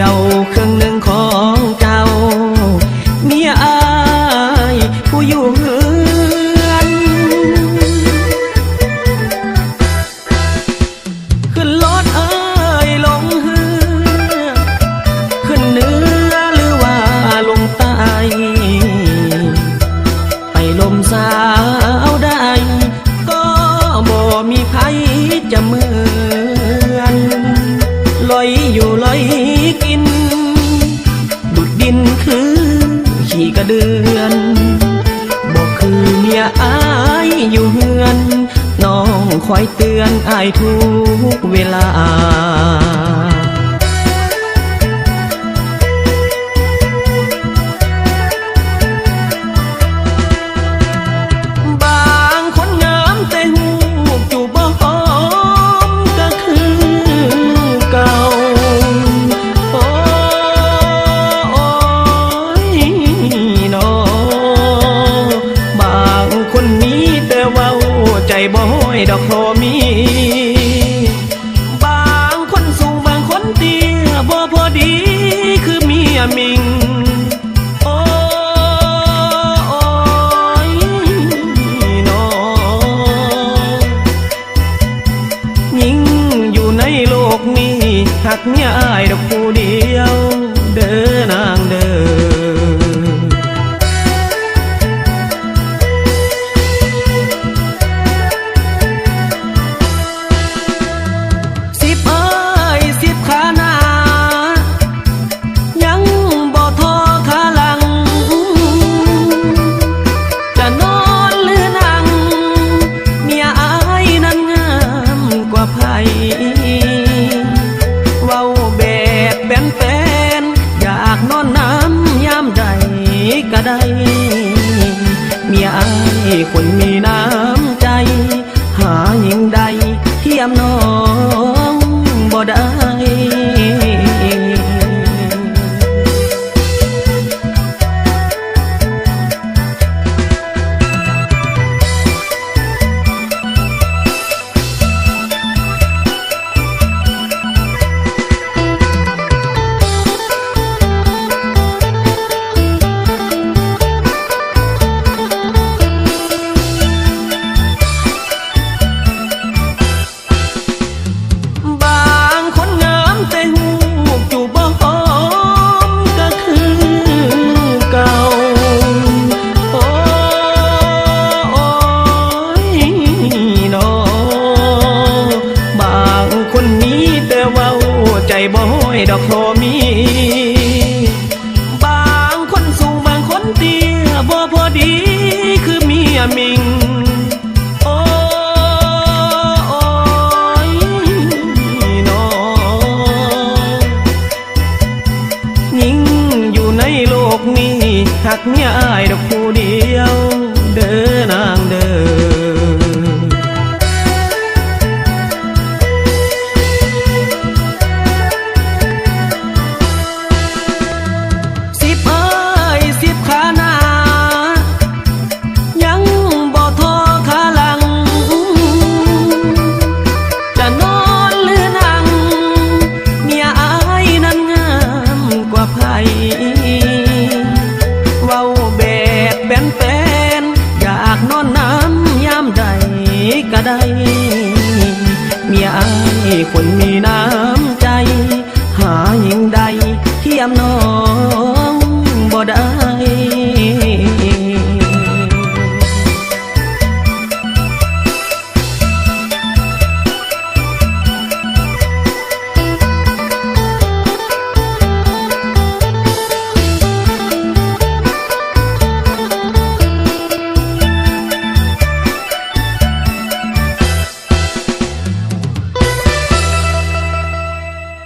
ยวครึ่งหนึ่งของเจ้าเมียอายผู้อยู่เฮือนขึ้นรถเอ้ยลงเฮือขึ้นเหนือหรือว่าลงใต้ไปลมสาวได้ก็บ่มีใครจะเหมือนลอยอยู่ลอยกินดุดดินคือขี่กระเดือนบอกคือเมียอายอยู่เฮือนน้องคอยเตือนอายทุกเวลาบางคนงามแต่หูจูบบ่หอมก็คือเก่าโอ้ยนอบางคนมีแต่เว้าใจบ่ห้อยดอกพอมีบางคนสูงบางคนเตี้ยบ่พอดีคือเมียมิงโอ้ยนอยิ่งอยู่ในโลกนี้หักเมียอายดอกผู้เดียวเด้อนางเด้อเว้าแบบแฟนๆอยากนอนน้ำยามใดก็ได้เมียอายคนมีน้ำใจหาหญิงใดเทียมน้องบ่ได้ใจบ่ห้อยดอกพอมีบางคนสูงบางคนเตี้ยบ่พอดีคือเมียมิงโอ้ยนอยิ่งอยู่ในโลกนี้หักเมียอายดอกผู้เดียวเด้อนางเด้อเว้าแบบแฟนๆอยากนอนน้ำยามใดก็ได้เมียอายคนมีน้ำใจหาหญิงใดเทียมน้อง